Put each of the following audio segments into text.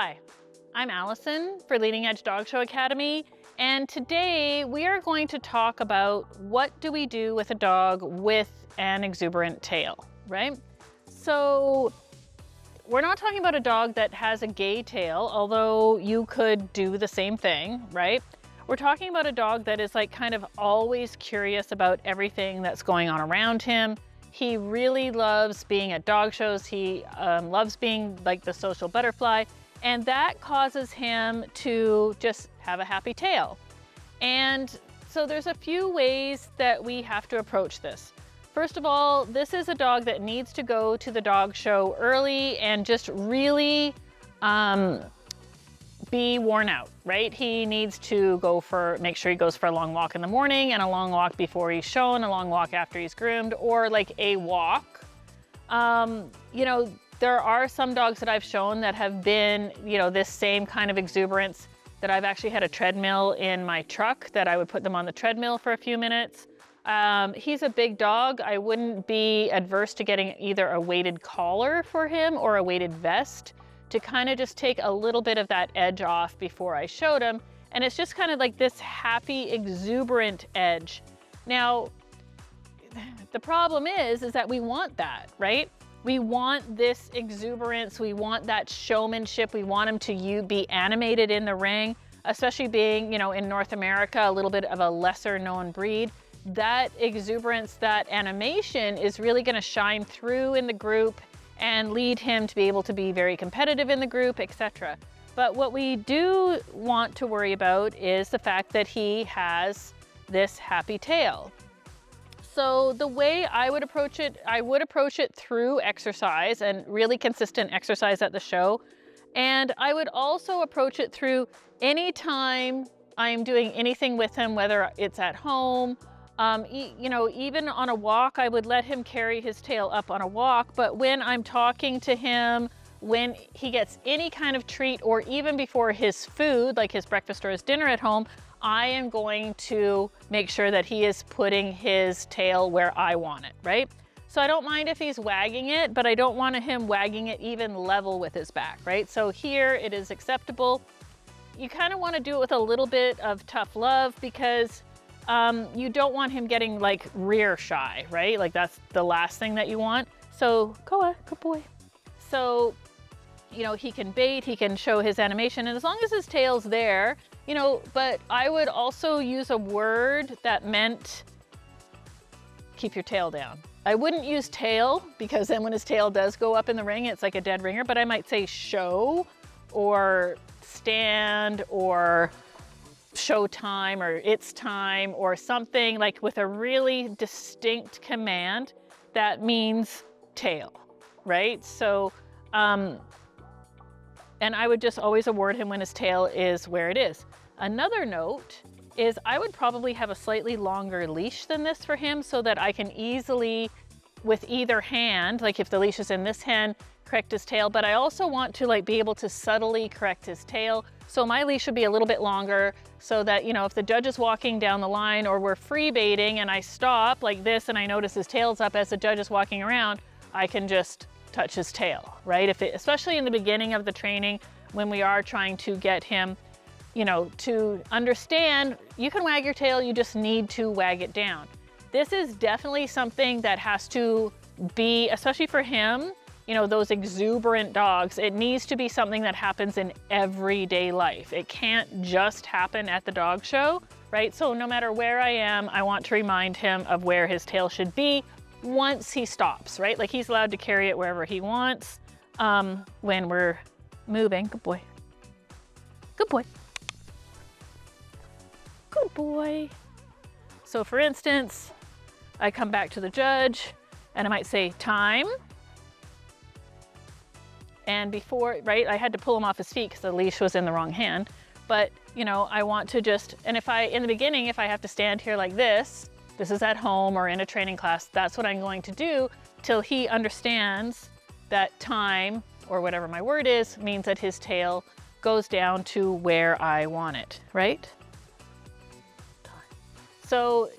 Hi, I'm Allison for Leading Edge Dog Show Academy, and today we are going to talk about what do we do with a dog with an exuberant tail, right? So we're not talking about a dog that has a gay tail, although you could do the same thing, right? We're talking about a dog that is like kind of always curious about everything that's going on around him. He really loves being at dog shows. He loves being like the social butterfly, and that causes him to just have a happy tail. And so there's a few ways that we have to approach this. First of all, this is a dog that needs to go to the dog show early and just really be worn out, right? He needs to make sure he goes for a long walk in the morning and a long walk before he's shown, a long walk after he's groomed, or like a walk. There are some dogs that I've shown that have been, this same kind of exuberance, that I've actually had a treadmill in my truck that I would put them on the treadmill for a few minutes. He's a big dog. I wouldn't be adverse to getting either a weighted collar for him or a weighted vest to kind of just take a little bit of that edge off before I showed him. And it's just kind of like this happy, exuberant edge. Now, the problem is that we want that, right? We want this exuberance. We want that showmanship. We want him to be animated in the ring, especially being, in North America, a little bit of a lesser known breed. That exuberance, that animation is really going to shine through in the group and lead him to be able to be very competitive in the group, etc. But what we do want to worry about is the fact that he has this happy tail. So the way I would approach it through exercise and really consistent exercise at the show. And I would also approach it through anytime I'm doing anything with him, whether it's at home, even on a walk, I would let him carry his tail up on a walk. But when I'm talking to him, when he gets any kind of treat, or even before his food, like his breakfast or his dinner at home, I am going to make sure that he is putting his tail where I want it, right? So I don't mind if he's wagging it, but I don't want him wagging it even level with his back, right? So here it is acceptable. You kind of want to do it with a little bit of tough love, because you don't want him getting like rear shy, right? Like that's the last thing that you want. So Koa, good boy. So, he can bait, he can show his animation, and as long as his tail's there, but I would also use a word that meant keep your tail down. I wouldn't use tail, because then when his tail does go up in the ring, it's like a dead ringer, but I might say show or stand or show time or it's time or something like with a really distinct command that means tail, right? So, and I would just always award him when his tail is where it is. Another note is I would probably have a slightly longer leash than this for him, so that I can easily, with either hand, like if the leash is in this hand, correct his tail, but I also want to be able to subtly correct his tail. So my leash should be a little bit longer, so that, if the judge is walking down the line or we're free baiting and I stop like this and I notice his tail's up as the judge is walking around, I can just touch his tail, right? Especially in the beginning of the training, when we are trying to get him, to understand you can wag your tail, you just need to wag it down. This is definitely something that has to be, especially for him, those exuberant dogs, it needs to be something that happens in everyday life. It can't just happen at the dog show, right? So no matter where I am, I want to remind him of where his tail should be once he stops, right? Like he's allowed to carry it wherever he wants when we're moving. Good boy. Good boy. Good boy. So for instance, I come back to the judge and I might say time. And before, right, I had to pull him off his feet because the leash was in the wrong hand. But, I want to just, and in the beginning, if I have to stand here like this is at home or in a training class, that's what I'm going to do till he understands that time, or whatever my word is, means that his tail goes down to where I want it, right? So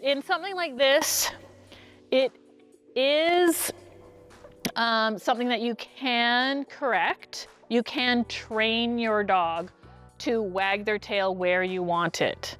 in something like this, it is something that you can correct You can train your dog to wag their tail where you want it.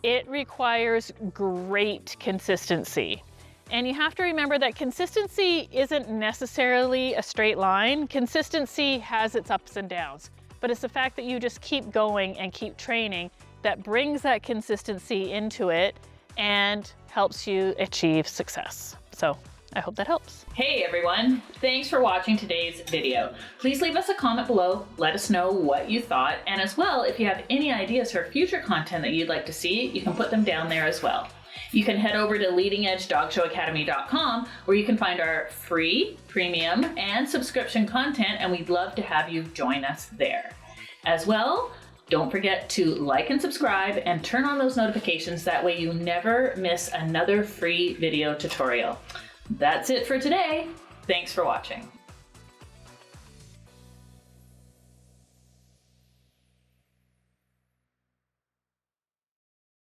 It requires great consistency. And you have to remember that consistency isn't necessarily a straight line. Consistency has its ups and downs, but it's the fact that you just keep going and keep training that brings that consistency into it and helps you achieve success. So I hope that helps. Hey everyone, thanks for watching today's video. Please leave us a comment below, let us know what you thought, and as well, if you have any ideas for future content that you'd like to see, you can put them down there as well. You can head over to leadingedgedogshow.academy.com where you can find our free, premium, and subscription content, and we'd love to have you join us there. As well, don't forget to like and subscribe and turn on those notifications, that way you never miss another free video tutorial. That's it for today. Thanks for watching.